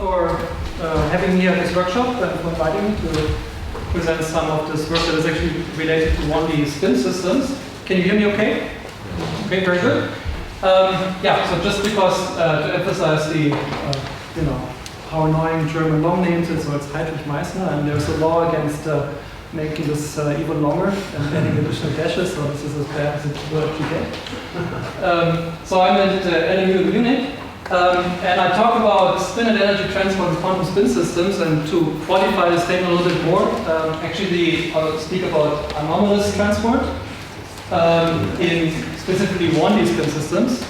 for having me at this workshop and for inviting me to present some of this work that is actually related to 1D spin systems. Can you hear me okay? Okay, very good. Yeah, so just because to emphasize the, how annoying German long names is, so it's Heidrich Meisner, and there's a law against making this even longer and adding additional dashes, so this is as bad as it will actually get. So I'm at LMU Munich, and I talk about spin and energy transport in quantum spin systems, and to qualify the statement a little bit more, actually I'll speak about anomalous transport in specifically 1D spin systems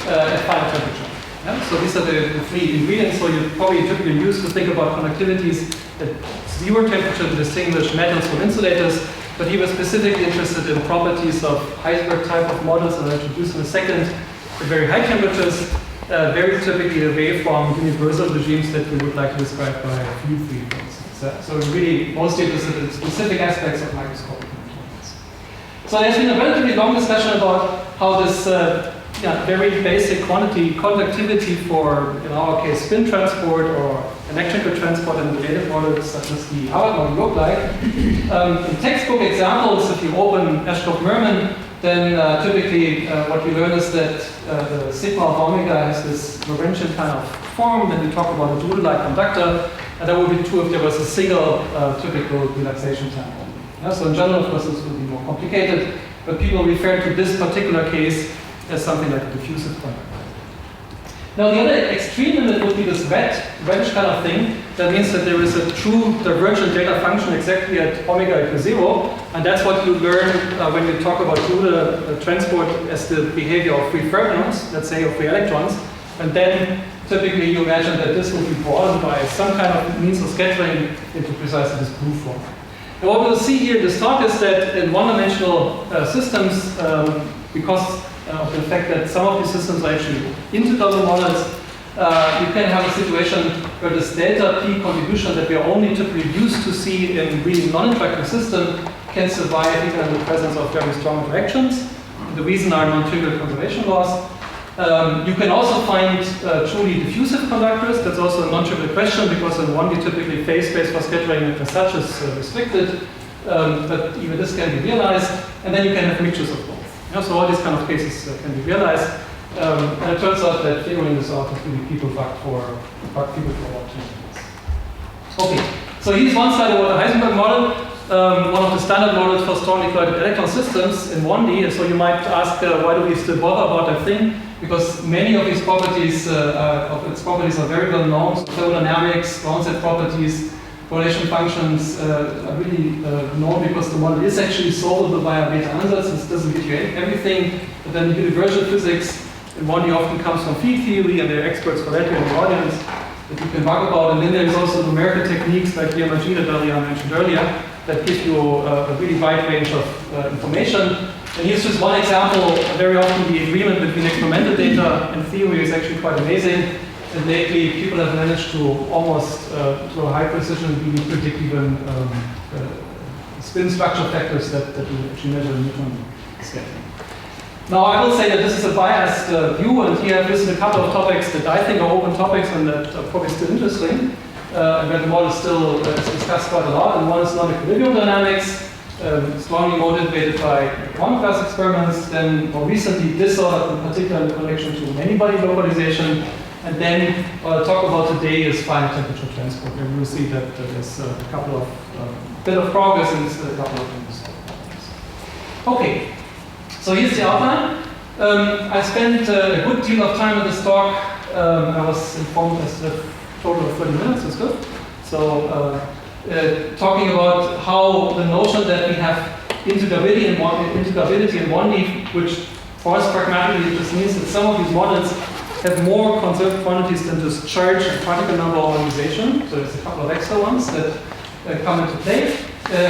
at finite temperature. Yeah? So these are the three ingredients. So you're probably typically used to think about conductivities at 0 temperature to distinguish metals from insulators, but he was specifically interested in properties of Heisenberg type of models that I'll introduce in a second at very high temperatures, very typically away from universal regimes that we would like to describe by field theory, for instance. So really mostly interested in specific aspects of microscopic Hamiltonians. So there's been a relatively long discussion about how this very basic quantity conductivity for, in our case, spin transport or electrical transport and related models such as the Howard model look like. In textbook examples, if you open Ashcroft-Merman, then typically what you learn is that the sigma of omega has this Lorentzian kind of form. Then we talk about a Drude-like conductor, and that would be true if there was a single typical relaxation time only. Yeah, so in general, of course, this would be more complicated, but people refer to this particular case as something like a diffusive conductor. Now the other extreme limit would be this wrench kind of thing. That means that there is a true divergent data function exactly at omega equals 0, and that's what you learn when you talk about Drude transport as the behavior of free fermions, let's say of free electrons, and then typically you imagine that this will be broadened by some kind of means of scattering into precisely this blue form. And what we'll see here in this talk is that in one-dimensional systems, because of the fact that some of these systems are actually integrable models, you can have a situation where this delta P contribution that we are only typically used to see in really non-interactive system can survive even in the presence of very strong interactions. The reason are non-trivial conservation laws. You can also find truly diffusive conductors. That's also a non-trivial question because in 1D typically phase space for scattering as such is restricted, but even this can be realized, and then you can have mixtures of both. Yeah, so all these kind of cases can be realized, and it turns out that figuring this out is really people bugged for about 2 minutes. Okay, so here's one slide about the Heisenberg model, one of the standard models for strongly collided electron systems in 1D. And so you might ask, why do we still bother about that thing? Because many of these properties, are very well known. So thermodynamics, ground set properties, correlation functions are really known because the model is actually solvable via beta ansatz. This doesn't give you everything, but then universal physics in 1D often comes from field theory, and there are experts for that here in the audience that you can talk about. And then there's also numerical techniques like DMRG that Daria mentioned earlier that give you a really wide range of information. And here's just one example. Very often the agreement between experimental data and theory is actually quite amazing. And lately, people have managed to almost, to a high precision, really predict even spin structure factors that we actually measure in neutron scattering. Now, I will say that this is a biased view, and here I've listed a couple of topics that I think are open topics and that are probably still interesting, and where the model still is discussed quite a lot. And one is non-equilibrium dynamics, strongly motivated by quantum class experiments. Then, more recently, disorder, in particular in connection to many-body localization. And then what I'll talk about today is finite-temperature transport, and we'll see that there's a couple of bit of progress in a couple of things. Okay, so here's the outline. I spent a good deal of time in this talk. I was informed as a total of 30 minutes. That's good. So talking about how the notion that we have integrability in 1D, which for us pragmatically just means that some of these models have more conserved quantities than just charge and particle number organization. So there's a couple of extra ones that come into play.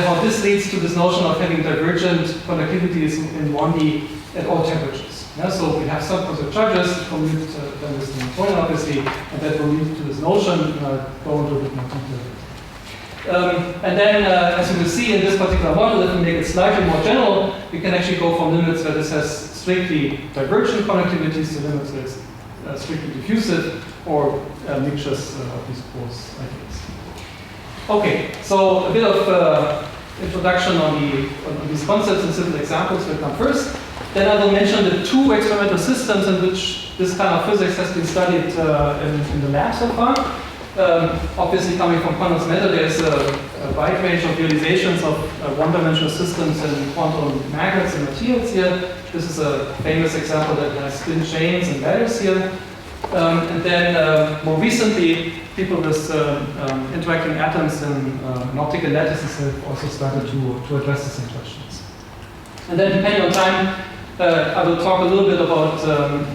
How this leads to this notion of having divergent conductivities in 1D at all temperatures. Yeah, so we have some conserved charges, then this is point obviously, and that will lead to this notion. I'll go into a bit more detail. And then, as you will see in this particular model, if we make it slightly more general, we can actually go from limits where this has strictly divergent conductivities to limits where it's strictly diffusive, or mixtures of these both ideas. Okay, so a bit of introduction on these concepts and simple examples will come first. Then I will mention the two experimental systems in which this kind of physics has been studied in the lab so far. Obviously, coming from Connor's method, there's a wide range of realizations of one-dimensional systems and quantum magnets and materials here. This is a famous example that has spin chains and values here. And then more recently, people with interacting atoms and optical lattices have also started to address the same questions. And then, depending on time, I will talk a little bit about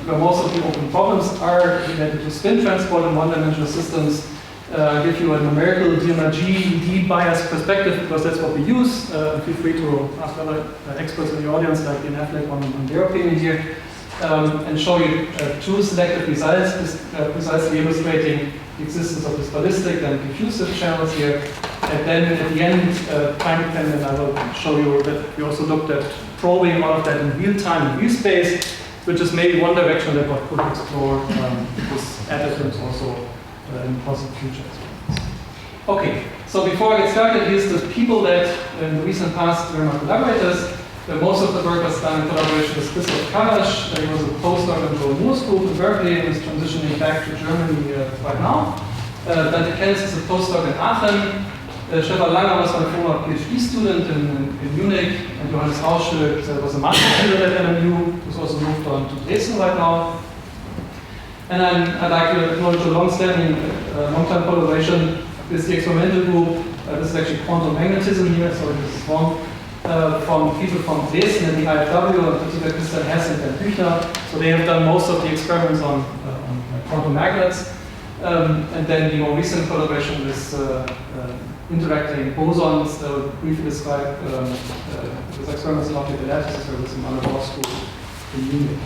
where most of the open problems are related to spin transport in one-dimensional systems. Give you a numerical DMRG bias perspective, because that's what we use. Feel free to ask other experts in the audience, like in AFLEC, on their opinion here, and show you two selected results, precisely illustrating the existence of this ballistic and diffusive channels here. And then at the end, time dependent, I will show you that we also looked at probing all of that in real time, in real space, which is maybe one direction that one could explore with additives also in the possible future as well. Okay, so before I get started, here's the people that in the recent past were my collaborators. Most of the work was done in collaboration with Christoph Karasch. He was a postdoc in the Moore School in Berkeley and is transitioning back to Germany right now. Dante Kells is a postdoc in Aachen. Stefan Langer was my former PhD student in Munich, and Johannes Rauschel was a master student at MMU, who's also moved on to Dresden right now. And I'd like to acknowledge a long-standing, long-time collaboration with the experimental group. This is actually quantum magnetism here, sorry, this is wrong. From people from Dresden and the IFW, in particular Christian Hess and Ben Büchner. So they have done most of the experiments on quantum magnets. And then the more recent collaboration with interacting bosons that will briefly describe with experiments in optical lattices or with some other law school in Munich.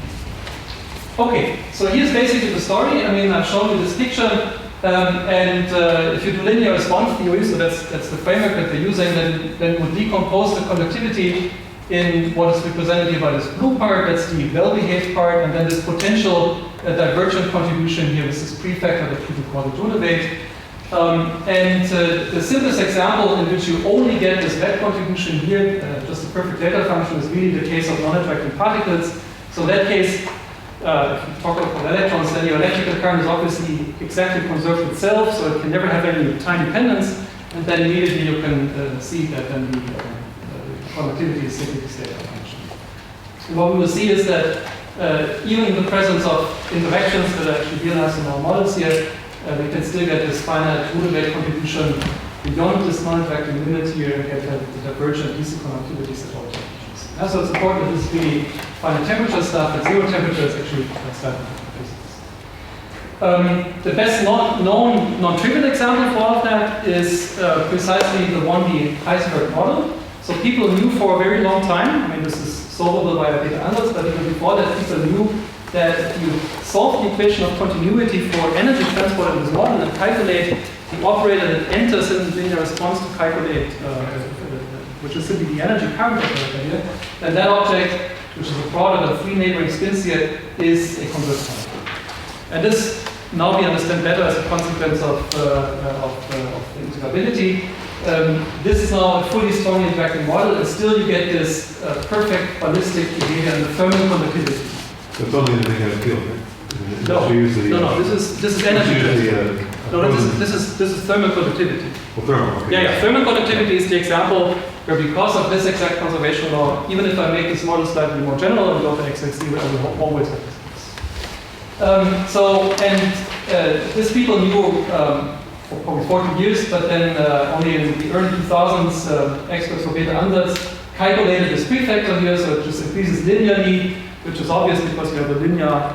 Okay, so here's basically the story. I mean, I've shown you this picture. If you do linear response theory, so that's the framework that we're using, then we decompose the conductivity in what is represented here by this blue part, that's the well-behaved part, and then this potential divergent contribution here is this prefactor that people call the Drude weight. The simplest example in which you only get this wet contribution here, just a perfect data function, is really the case of non-attracting particles. So in that case, if you talk about electrons, then your electrical current is obviously exactly conserved itself, so it can never have any time dependence, and then immediately you can see that then the conductivity is simply this data function. And what we will see is that even in the presence of interactions that are actually realized in our models here, we can still get this finite Drude weight contribution beyond this non-interacting limit here and get the divergent DC conductivities at all temperatures. So it's important that this is really finite temperature stuff, at zero temperature is actually standard physics. The best known non-trivial example for all of that is precisely the 1D Heisenberg model. So people knew for a very long time, I mean this is solvable by beta ansatz, but even before that people knew that if you solve the equation of continuity for energy transport in this model and calculate the operator that enters in linear response to calculate, which is simply the energy current operator here, then that object, which is a product of three neighboring spins here, is a conserved quantity. And this now we understand better as a consequence of the integrability. This is now a fully strongly interacting model, and still you get this perfect ballistic behavior in the thermal conductivity. So it's only in the negative field, right? No, this is energy. This is thermal conductivity. Well, thermal, okay. Yeah, thermal conductivity is the example where because of this exact conservation law, even if I make this model slightly more general and go to XXC, I will always have this. These people knew for probably 40 years, but then only in the early 2000s, experts for beta ansatz calculated this prefactor here, so it just increases linearly, which is obvious because we have a linear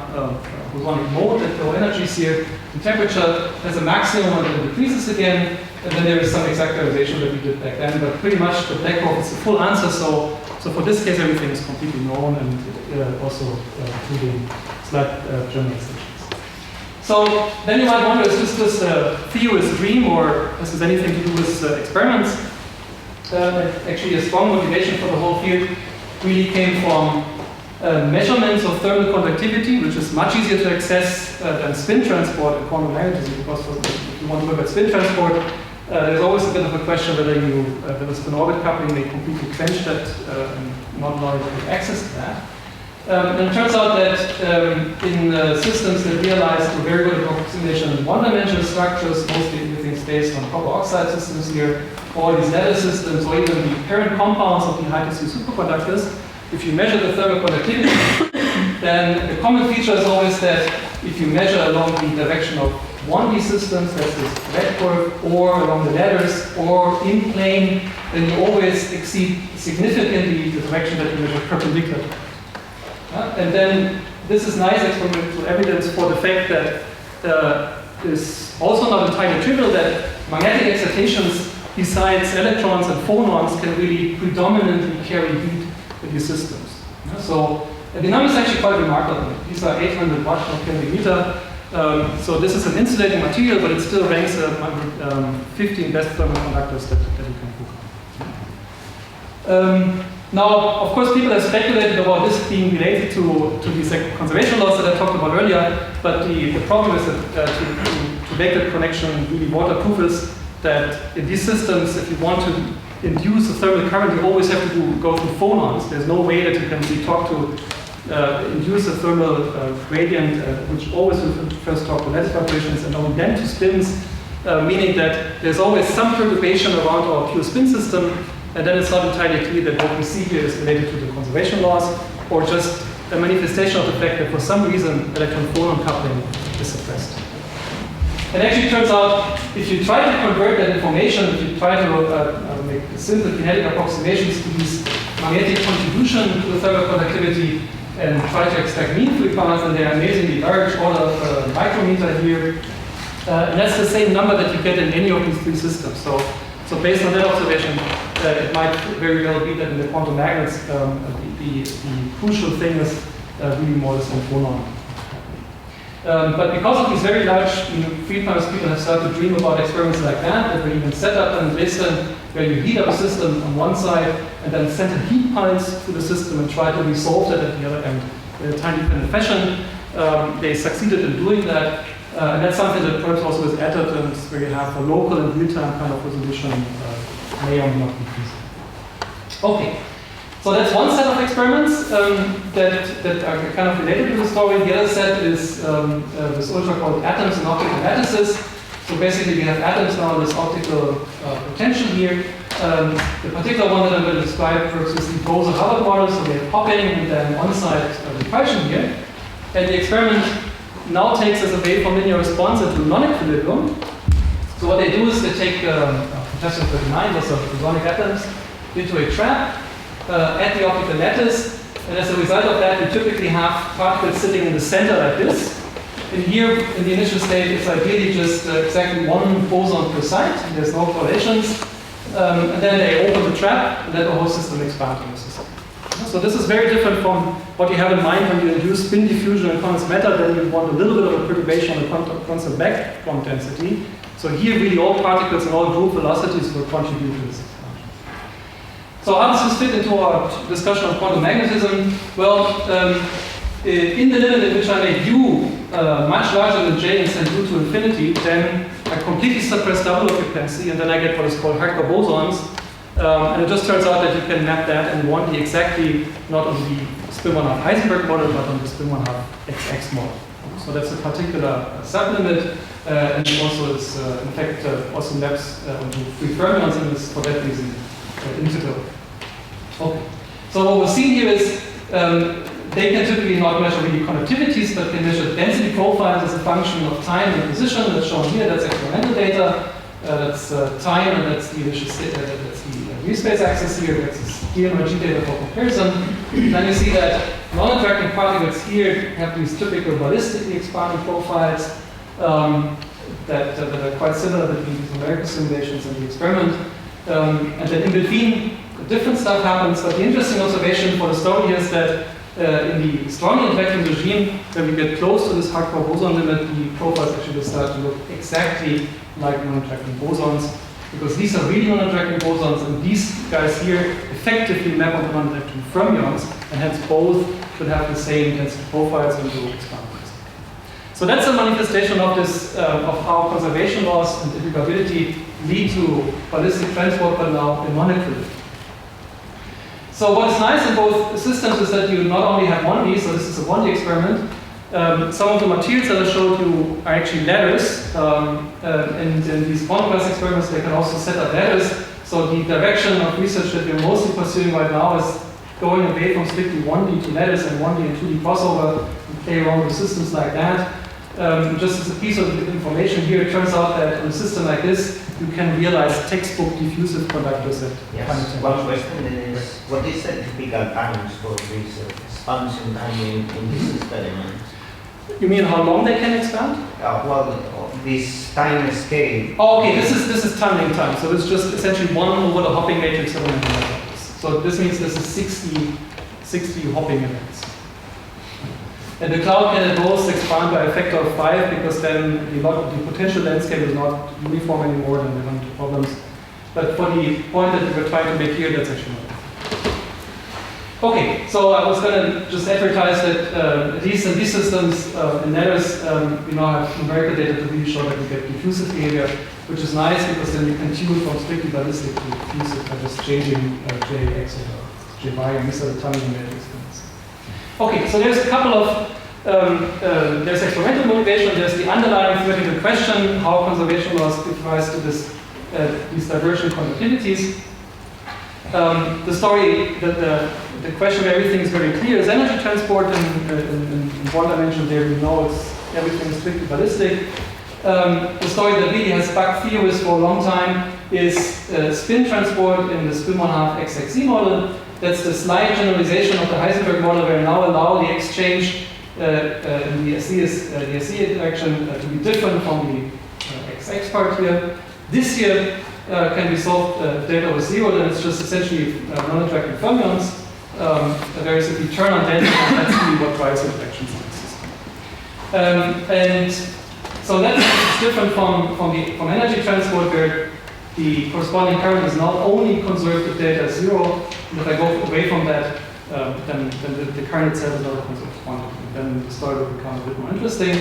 bosonic mode at low energies here. The temperature has a maximum and then decreases again, and then there is some exactorization that we did back then, but pretty much the black hole is the full answer, so for this case everything is completely known and also including slight generalizations. So then you might wonder, is this theorist's dream, or has this anything to do with experiments? Actually, a strong motivation for the whole field really came from measurements of of thermal conductivity, which is much easier to access than spin transport in quantum magnetism, because if you want to look at spin transport, there's always a bit of a question whether the spin-orbit coupling may completely quench that and not allow you to access that. And it turns out that in systems that realize a very good approximation of one-dimensional structures, mostly everything's based on copper oxide systems here, or these lattice systems, or even the parent compounds of the high-density superconductors, if you measure the thermal conductivity, then the common feature is always that if you measure along the direction of 1D systems, that's this red curve, or along the ladders, or in plane, then you always exceed significantly the direction that you measure perpendicular. And then this is nice experimental evidence for the fact that is also not entirely trivial that magnetic excitations besides electrons and phonons can really predominantly carry heat in these systems. So the number is actually quite remarkable. These are 800 watts per millimeter. So this is an insulating material, but it still ranks among 15 best thermal conductors that you can hook up. Now, of course, people have speculated about this being related to these conservation laws that I talked about earlier, but the problem is that to make that connection really waterproof is that in these systems, if you want to induce a thermal current, you always have to go through phonons. There's no way that you can really talk to induce a thermal gradient, which always will first talk to lattice vibrations and only then to spins, meaning that there's always some perturbation around our pure spin system. And then it's not entirely clear that what we see here is related to the conservation laws or just a manifestation of the fact that for some reason electron-phonon coupling is suppressed. It actually turns out if you try to convert that information, if you try to make simple kinetic approximations to this magnetic contribution to the thermal conductivity and try to extract mean-free paths, and they're amazingly large, order of micrometer here. And that's the same number that you get in any of these three systems. So based on that observation, it might very well be that in the quantum magnets, the crucial thing is really more the same phonon. But because of these very large free times, people have started to dream about experiments like that were even set up and based on where you heat up a system on one side and then send a heat pulse to the system and try to resolve that at the other end in a time-dependent fashion. They succeeded in doing that. And that's something that perhaps also is added and where you have a local and real-time kind of resolution may or may not be feasible. Okay, so that's one set of experiments that are kind of related to the story. The other set is this ultra cold atoms and optical lattices. So basically we have atoms now in this optical potential here. The particular one that I'm going to describe works with the Bose-Hubbard model. So we have popping and then on-site repulsion here. And the experiment now takes us away from linear response into non-equilibrium. So what they do is they take potassium 39, those are bosonic atoms, into a trap at the optical lattice, and as a result of that, we typically have particles sitting in the center like this. And here, in the initial state, it's ideally just exactly one boson per site. There's no correlations, and then they open the trap, and then the whole system expands in the system. So this is very different from what you have in mind when you induce spin diffusion and condensed matter. Then you want a little bit of a perturbation on the constant background density. So here, really, all particles and all group velocities will contribute to this expansion. So how does this fit into our discussion of quantum magnetism? Well, in the limit in which I make u much larger than j and send u to infinity, then I completely suppress double occupancy, and then I get what is called Hardcore bosons. And it just turns out that you can map that in 1D exactly, not on the spin-1/2 Heisenberg model, but on the spin-1/2 XX model. So that's a particular sublimit, and it also is, in fact, also maps onto free fermions, and is for that reason integral. Okay. So what we're seeing here is they can typically not measure really conductivities, but they measure density profiles as a function of time and position. That's shown here. That's experimental data. That's time, and that's the initial state. That's the real space axis here. That's the DMRG data for comparison. Then you see that non-interacting particles here have these typical ballistically expanding profiles that are quite similar between these numerical simulations and the experiment. And then in between, different stuff happens. But the interesting observation for the story here is that in the strongly interacting regime, when we get close to this hardcore boson limit, the profiles actually will start to look exactly like non-interacting bosons, because these are really non-interacting bosons, and these guys here effectively map onto non-interacting fermions, and hence both should have the same density profiles and will expand. So that's a manifestation of this, of how conservation laws and integrability lead to ballistic transport, but now in monocular. So what is nice in both systems is that you not only have 1D, so this is a 1D experiment. Some of the materials that I showed you are actually ladders, and in these quantum-class experiments they can also set up ladders. So the direction of research that we're mostly pursuing right now is going away from strictly 1D to ladders and 1D and 2D crossover and play around with systems like that. Just as a piece of information here, it turns out that in a system like this, you can realize textbook diffusive conductors at Yes. One question is, what is the typical times for this expansion time in this experiment? You mean how long they can expand? Well, this time scale. Oh, okay, this is tunneling time. So it's just essentially 1 over the hopping matrix element like this. So this means this is 60 hopping events. And the cloud can at most expand by a factor of 5 because then the potential landscape is not uniform anymore, then we run into problems. But for the point that we were trying to make here, that's actually not. Okay, so I was going to just advertise that at least in these systems, in ladders, we now have numerical data to really show that we get diffusive behavior, which is nice because then we can tune from strictly ballistic to diffusive by just changing Jx or Jy, and these are the tunneling matrix. Okay, so there's a couple of, there's experimental motivation, there's the underlying theoretical question, how conservation laws give rise to this, these divergent conductivities. The story, the question where everything is very clear is energy transport in one dimension. There we know everything is strictly ballistic. The story that really has bugged theorists for a long time is spin transport in the spin 1/2 XXZ model. That's the slight generalization of the Heisenberg model where we now allow the exchange in the SE direction to be different from the XX part here. This here can be solved delta over 0, then it's just essentially non-interacting fermions. There is a return on delta, and that's really what drives interactions in the system. And so that's different from energy transport, where the corresponding current is not only conserved at delta 0, and if I go away from that, then the current itself is not a conserved quantity. Then the story will become a bit more interesting.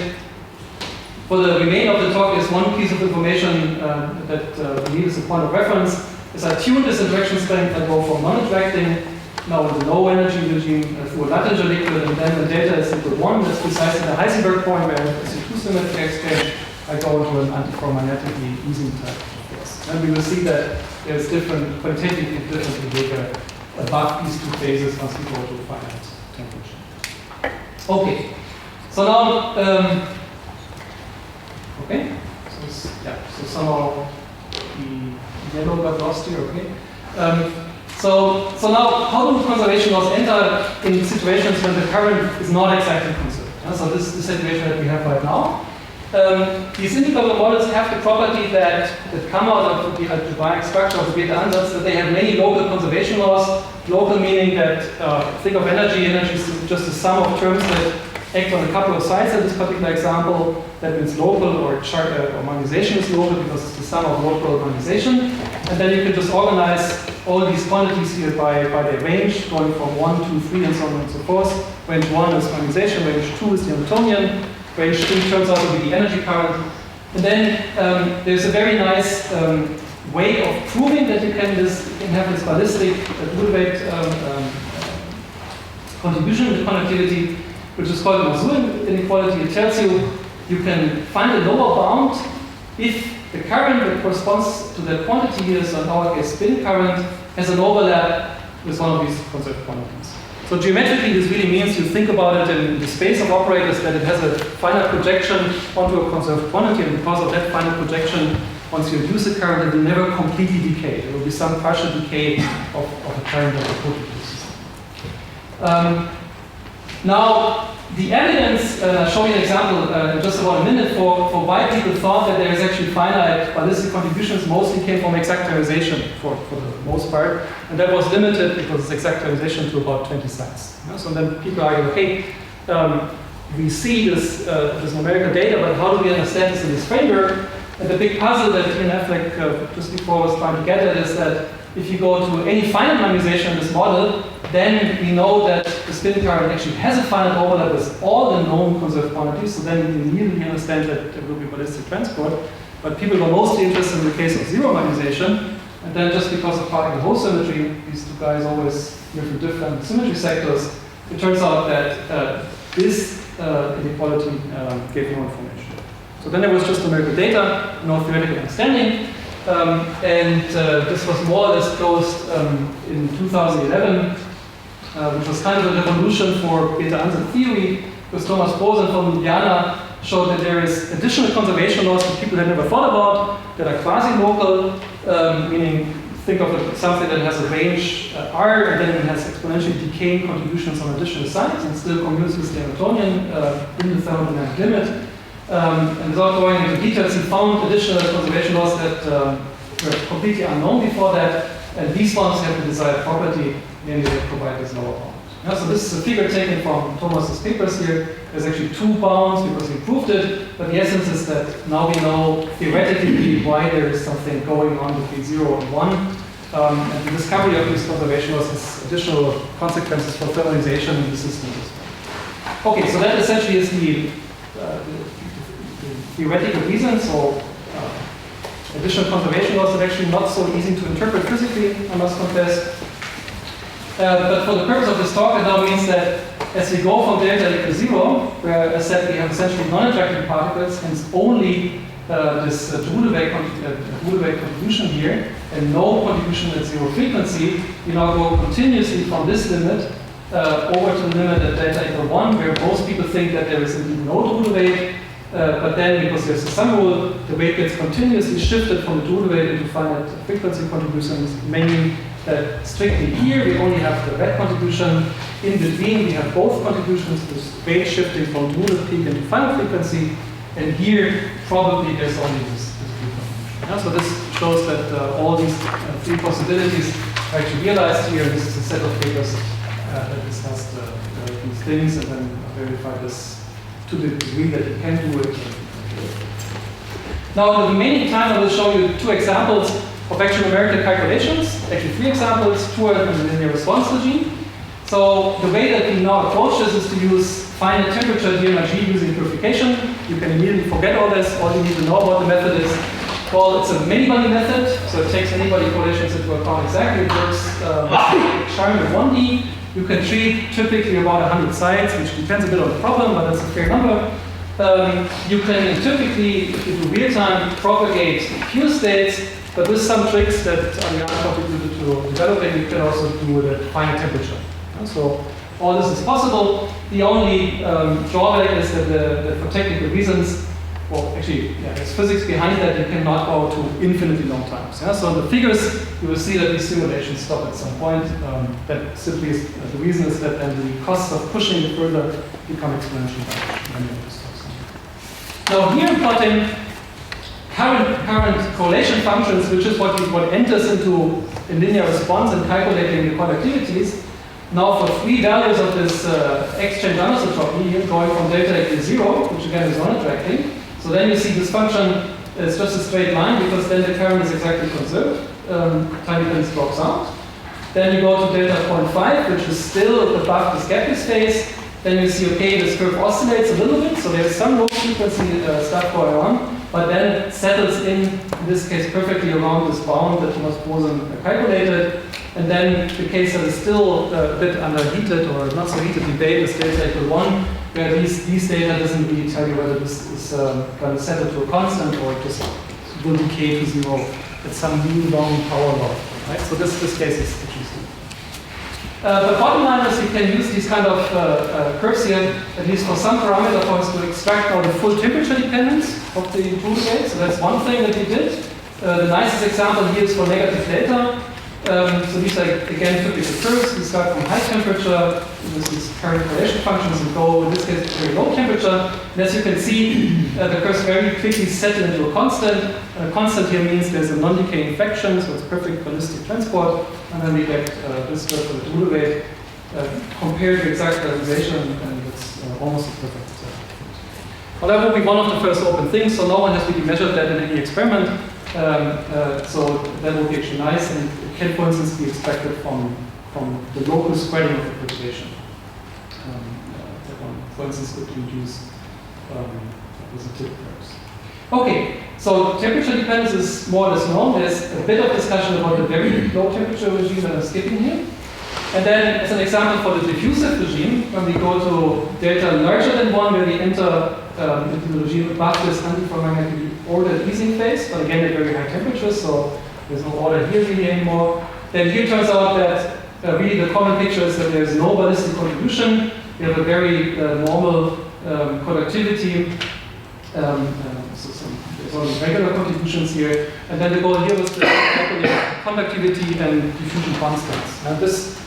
For the remainder of the talk, is one piece of information that we need as a point of reference. Is I tune this interaction strength, I go from non-interacting, now in the low energy regime, through a Luttinger liquid, and then the data is equal to 1. That's precisely the Heisenberg point where I have a C2 symmetric exchange. I go into an antiferromagnetically Ising type of force. And we will see that there's different, quantitatively different behavior above these two phases once we go to finite temperature. Okay, so now, okay, so somehow the yellow got lost here, okay. So now, how do conservation laws enter in situations when the current is not exactly conserved? So this is the situation that we have right now. These integrable models have the property that come out of the algebraic structure of the beta ansatz, that they have many local conservation laws. Local meaning that, think of energy is just a sum of terms that act on a couple of sides in this particular example. That means local or harmonization is local because it's the sum of local harmonization. And then you can just organize all these quantities here by their range, going from 1, 2, 3, and so on and so forth. Range 1 is harmonization, range 2 is the Hamiltonian, range 3 turns out to be the energy current. And then there's a very nice way of proving that you can have this ballistic Drude contribution to conductivity, which is called Mazur inequality. It tells you can find a lower bound if the current that corresponds to that quantity here, so in our case spin current, has an overlap with one of these conserved quantities. So geometrically, this really means you think about it in the space of operators, that it has a finite projection onto a conserved quantity, and because of that finite projection, once you reduce the current, it will never completely decay. There will be some partial decay of the current that the code reduces. Now, the evidence, I'll show you an example in just about a minute, for why people thought that there is actually finite ballistic contributions mostly came from exactorization for the most part. And that was limited because it's exactorization to about 20 sites. So then people argue, okay, we see this numerical data, but how do we understand this in this framework? And the big puzzle that Ian Affleck just before was trying to get at is that if you go to any finite normalization in this model, then we know that the spin current actually has a finite overlap with all the known conserved quantities, so then you immediately understand that there will be ballistic transport. But people were mostly interested in the case of zero normalization, and then just because of particle hole symmetry, these two guys always live in different symmetry sectors, it turns out that this inequality gave no information. So then there was just numerical data, no theoretical understanding, and this was more or less closed in 2011, which was kind of a revolution for beta-ansatz theory, because Thomas Bosen from Ljubljana showed that there is additional conservation laws that people had never thought about, that are quasi-local, meaning think of it as something that has a range R, and then it has exponentially decaying contributions on additional sites, and still communes with the Hamiltonian in the thermodynamic limit. And without going into details, he found additional conservation laws that were completely unknown before that, and these ones have the desired property, namely they provide this lower bound. Yeah, so this is a figure taken from Thomas's papers here. There's actually two bounds because he proved it, but the essence is that now we know theoretically why there is something going on between 0 and 1. And the discovery of these conservation laws has additional consequences for thermalization in the system as well. Okay, so that essentially is the theoretical reasons, or additional conservation laws that are actually not so easy to interpret physically, I must confess. But for the purpose of this talk, it now means that as we go from delta equals 0, where as said we have essentially non-interacting particles, hence only this Drude-wave contribution here, and no contribution at 0 frequency, we now go continuously from this limit over to the limit at delta equal 1, where most people think that there is indeed no Drude-wave. But then, because there's a sum rule, the weight gets continuously shifted from the Drude wave into finite frequency contributions, meaning that strictly here we only have the red contribution. In between we have both contributions, this weight shifting from Drude peak into finite frequency, and here probably there's only this peak contribution. Yeah, so this shows that all these three possibilities are actually realized here. This is a set of papers that discuss these things and then verify this to the degree that you can do it. Now, in the remaining time, I will show you two examples of actual numerical calculations, actually three examples, two are in the linear response regime. So the way that we now approach this is to use finite-temperature DMRG using purification. You can immediately forget all this. All you need to know about the method is, well, it's a many-body method, so it takes any-body correlations into account exactly. It works charm with 1D. You can treat typically about 100 sites, which depends a bit on the problem, but that's a fair number. You can typically, if you do real-time, propagate pure states, but with some tricks that Ariana contributed to developing, you can also do it at finite temperature. So all this is possible. The only drawback is that for technical reasons, well, actually, yeah, there's physics behind that. You cannot go to infinitely long times. Yeah? So in the figures, you will see that these simulations stop at some point. That simply is, the reason is that then the costs of pushing it further become exponential. Now here I'm plotting current correlation functions, which is what enters into a linear response and calculating the conductivities. Now for three values of this exchange anisotropy here, going from delta equals 0, which again is non-interacting. So then you see this function is just a straight line, because then the current is exactly conserved. Time dependence drops out. Then you go to delta 0.5, which is still above the Skeptic space. Then you see, okay, this curve oscillates a little bit, so there's some low frequency stuff going on, but then it settles in this case, perfectly around this bound that Thomas Bosen calculated. And then the case that is still a bit under heated or not so heated debate is delta equal 1, where these data doesn't really tell you whether this is going to settle to a constant or it just will decay to 0 at some new long power law. Right? So this case is interesting. The bottom line is you can use these kind of curves here, at least for some parameter points, to extract now the full temperature dependence of the Drude wave. So that's one thing that we did. The nicest example here is for negative delta. So these are, again, typical curves. We start from high temperature, this is current correlation functions, and go, in this case, very low temperature. And as you can see, the curves very quickly settle into a constant. A constant here means there's a non-decaying fraction, so it's perfect ballistic transport. And then we get this curve for the Drude wave, compared to exact polarization, and it's almost a perfect fit. Well, that will be one of the first open things, so no one has really measured that in any experiment. So that would be actually nice, and it can, for instance, be expected from the local spreading of the perturbation. That one, for instance, could induce positive curves. Okay, so temperature dependence is more or less known. There's a bit of discussion about the very low temperature regime that I'm skipping here. And then, as an example for the diffusive regime, when we go to delta larger than 1, where we enter into the regime above this antiferromagnetically ordered Ising phase, but again at very high temperatures, so there's no order here really anymore. Then here turns out that really the common picture is that there's no ballistic contribution. We have a very normal conductivity. There's only regular contributions here. And then the goal here was to calculate conductivity and diffusion constants. Now this,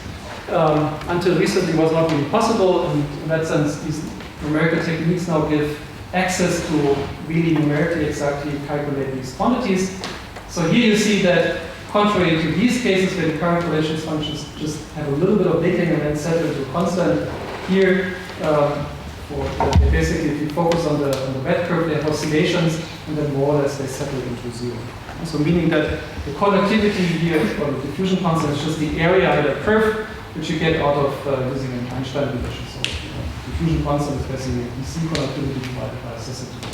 until recently, was not really possible, and in that sense, these numerical techniques now give access to really numerically exactly calculate these quantities. So here you see that, contrary to these cases where the current relations functions just have a little bit of nicking and then settle into constant, here, basically, if you focus on the red curve, they have oscillations, and then more or less they settle into zero. So meaning that the conductivity here, or the diffusion constant, is just the area under the curve, which you get out of using an Einstein relation. So diffusion constant is basically DC conductivity divided by necessity.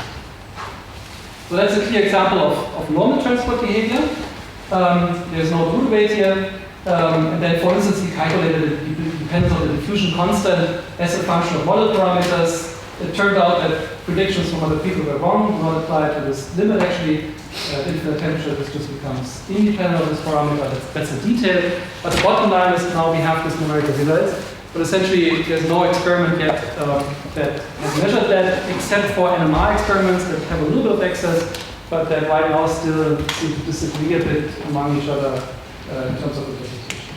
So that's a clear example of normal transport behavior. There's no Drude weight here. And then, for instance, we calculated the dependence on the diffusion constant as a function of model parameters. It turned out that predictions from other people were wrong, do not apply to this limit actually. Infinite temperature, this just becomes independent of this parameter. That's a detail. But the bottom line is now we have this numerical result. But essentially, there's no experiment yet that has measured that, except for NMR experiments that have a little bit of excess, but that right now still seem to disagree a bit among each other in terms of interpretation.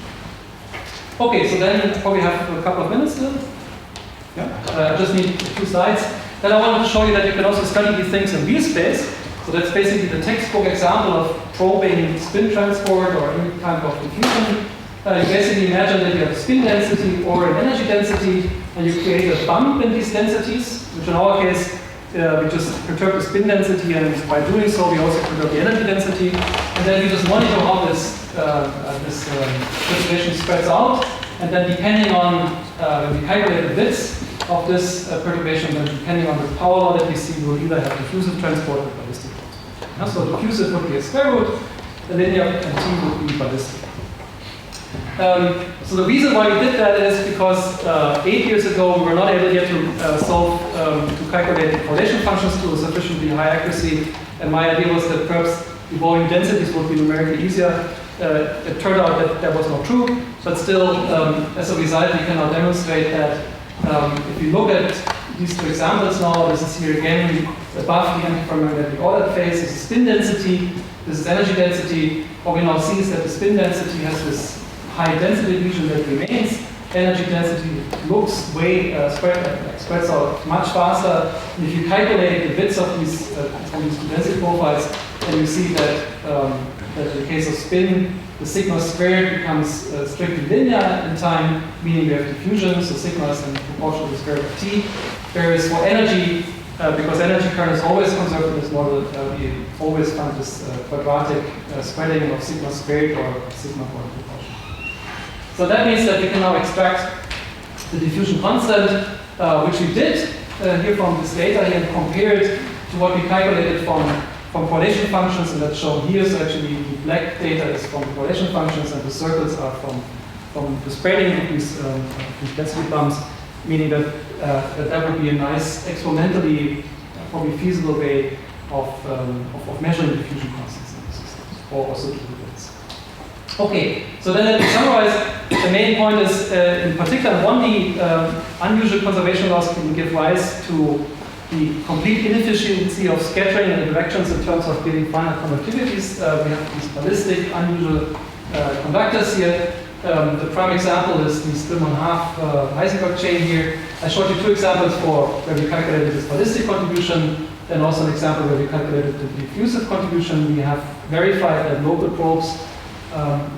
Okay, so then probably have a couple of minutes still. Yeah, I just need 2 slides. Then I wanted to show you that you can also study these things in real space. So that's basically the textbook example of probing spin transport or any kind of diffusion. You basically imagine that you have a spin density or an energy density, and you create a bump in these densities, which in our case, we just perturb the spin density, and by doing so, we also perturb the energy density. And then we just monitor how this perturbation spreads out. And then depending on, when we calculate the bits of this perturbation, then depending on the power law that we see, we'll either have diffusive transport or ballistic transport. So diffusive would be a square root, the linear, and T would be ballistic. So the reason why we did that is because 8 years ago we were not able yet to to calculate the correlation functions to a sufficiently high accuracy, and my idea was that perhaps evolving densities would be numerically easier. It turned out that that was not true, but still, as a result, we can now demonstrate that if you look at these 2 examples now, this is here again above the antiferromagnetic ordered phase, this is spin density, this is energy density. What we now see is that the spin density has this high density region that remains. Energy density looks way spreads out much faster. And if you calculate the bits of these 2 density profiles, then you see that that in the case of spin, the sigma squared becomes strictly linear in time, meaning we have diffusion, so sigma is in proportion to the square root of t. Whereas for energy, because energy current is always conserved in this model, we always find this quadratic spreading of sigma squared or sigma for proportion. So that means that we can now extract the diffusion constant, which we did here from this data here, and compare it to what we calculated from correlation functions, and that's shown here. So actually the black data is from correlation functions, and the circles are from the spreading of these density bumps, meaning that that would be a nice experimentally probably feasible way of measuring diffusion constants in the systems, or also to do this. Okay, so then let me summarize. The main point is, in particular, 1D unusual conservation laws can give rise to the complete inefficiency of scattering and directions in terms of giving finite conductivities. We have these ballistic, unusual conductors here. The prime example is the Strillmann-Half Heisenberg chain here. I showed you 2 examples for where we calculated this ballistic contribution, then also an example where we calculated the diffusive contribution. We have verified that local probes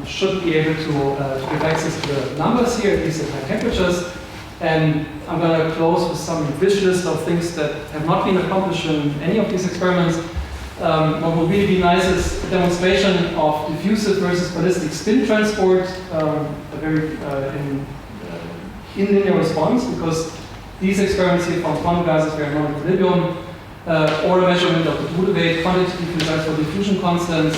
should be able to give access to the numbers here, at least at high temperatures. And I'm going to close with some wish list of things that have not been accomplished in any of these experiments. What would really be nice is a demonstration of diffusive versus ballistic spin transport, a very in linear response, because these experiments here found quantum gases very non-equilibrium, or a measurement of the Drude weight, quantitative results for diffusion constants,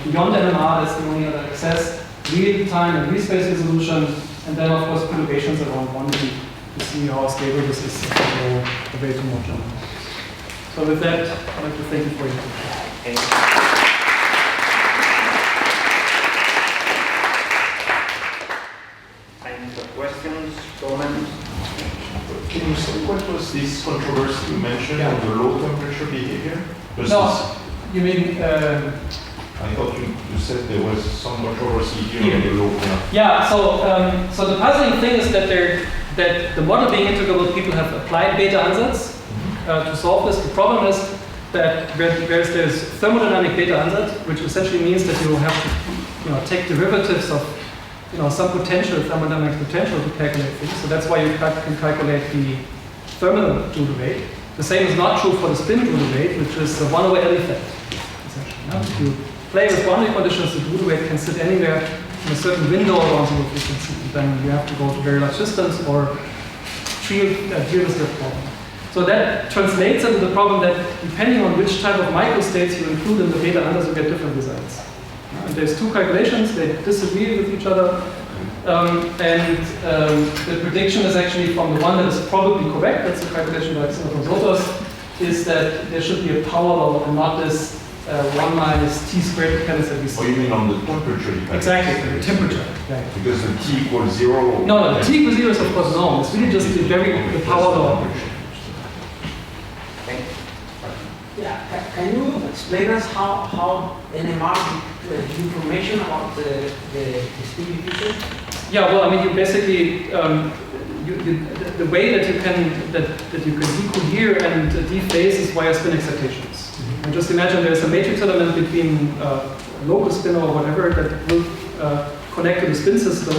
beyond NMR, that's the only other access, real time and real space resolution, and then of course perturbations around 1D to see how stable this is if you go away too much. So with that, I'd like to thank you for your attention. Time for questions, comments? Can you say what was this controversy you mentioned on the low temperature behavior? No, you mean... I thought you said there was some controversy here on the low. Yeah, so the puzzling thing is that the model being integrable, people have applied beta ansatz to solve this. The problem is that whereas there's thermodynamic beta ansatz, which essentially means that you have to take derivatives of some potential, thermodynamic potential to calculate things. So that's why you can calculate the thermal Drude weight. The same is not true for the spin Drude weight, which is the 1/L effect, essentially. If you play with boundary conditions, the Drude weight can sit anywhere in a certain window around zero frequency. Then you have to go to very large distance or deal with that problem. So that translates into the problem that depending on which type of microstates you include in the beta ansatz, you get different results. And there's two calculations, they disagree with each other. The prediction is actually from the one that is probably correct, that's the calculation by Alexander von Sotos, is that there should be a power law and not this 1 minus t squared dependence that we see. Oh, you mean on the temperature dependence? Exactly, the temperature. Yeah. Because the t equals 0? No, the t equals 0 is of course known. It's really just the power law. Yeah, can you explain us how NMR gives information about the spin diffusion? Yeah, well, I mean, you basically the way that you can decohere and dephase is via spin excitations. And just imagine there's a matrix element between local spin or whatever that will connect to the spin system,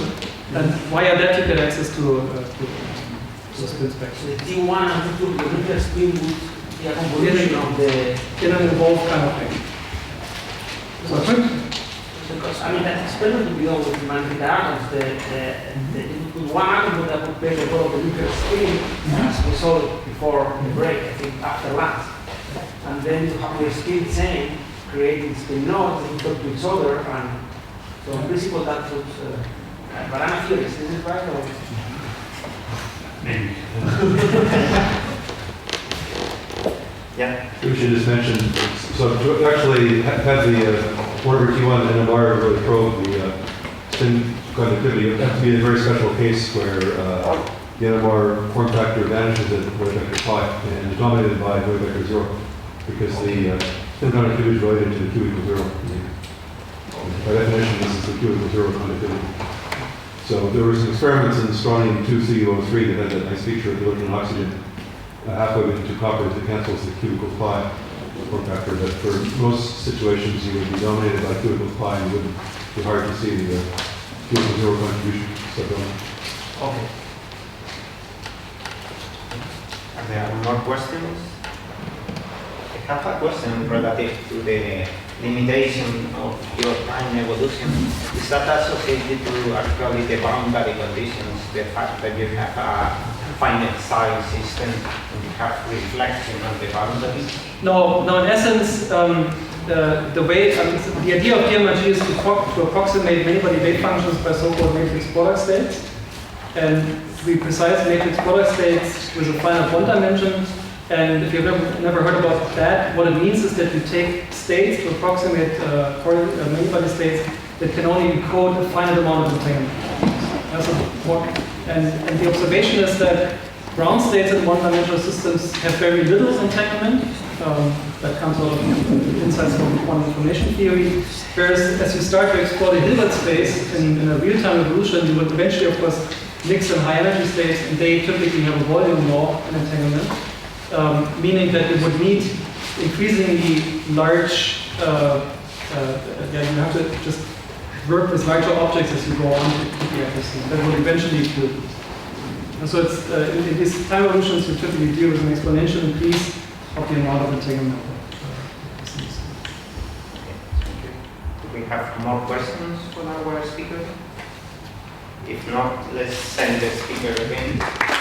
and via that you get access to the spin spectrum. So the T1 and T2, the nuclear spin would be a convolution of the... In an involved kind of thing. Because, I mean, that experiment would be done with magnetic atoms. With one atom would have prepared the whole of the nuclear spin, as we saw it before the break, I think, after lunch. And then you have the spin chain creating spin nodes that talk to each other, and so in principle that would... but I'm curious, is it right or...? Maybe. Yeah. We should just mention, so to actually have the order T1 and NMR really probe the spin conductivity, it has to be a very special case where the NMR form factor vanishes at wave vector pi and is dominated by wave vector 0, because the spin conductivity is related to the Q equals 0. By definition, this is the Q equals 0 conductivity. So there were some experiments in strontium 2CuO3 that had that nice feature of delivering oxygen halfway between two coppers that cancels the Q equals pi form factor. That for most situations you would be dominated by Q equals pi and it would be hard to see the Q equals 0 contribution. Okay. Are there more questions? I have a question relative to the limitation of your time evolution. Is that associated to actually the boundary conditions, the fact that you have a finite size system and you have reflection on the boundaries? No, in essence, the way, the idea of DMRG is to approximate many-body wave functions by so-called matrix product states. And to be precise, matrix product states with a finite one dimension. And if you've never heard about that, what it means is that you take states to approximate many-body states that can only encode a finite amount of entanglement. And the observation is that ground states in one-dimensional systems have very little entanglement. That comes out of insights from quantum information theory. Whereas as you start to explore the Hilbert space in a real-time evolution, you would eventually, of course, mix in high-energy states, and they typically have a volume law and entanglement. Meaning that you would need increasingly large, you have to just work with larger objects as you go on to the accuracy. That will eventually do. And so it's, in these time evolutions, you typically deal with an exponential increase of the amount of entanglement. have more questions for our speaker? If not, let's send the speaker again.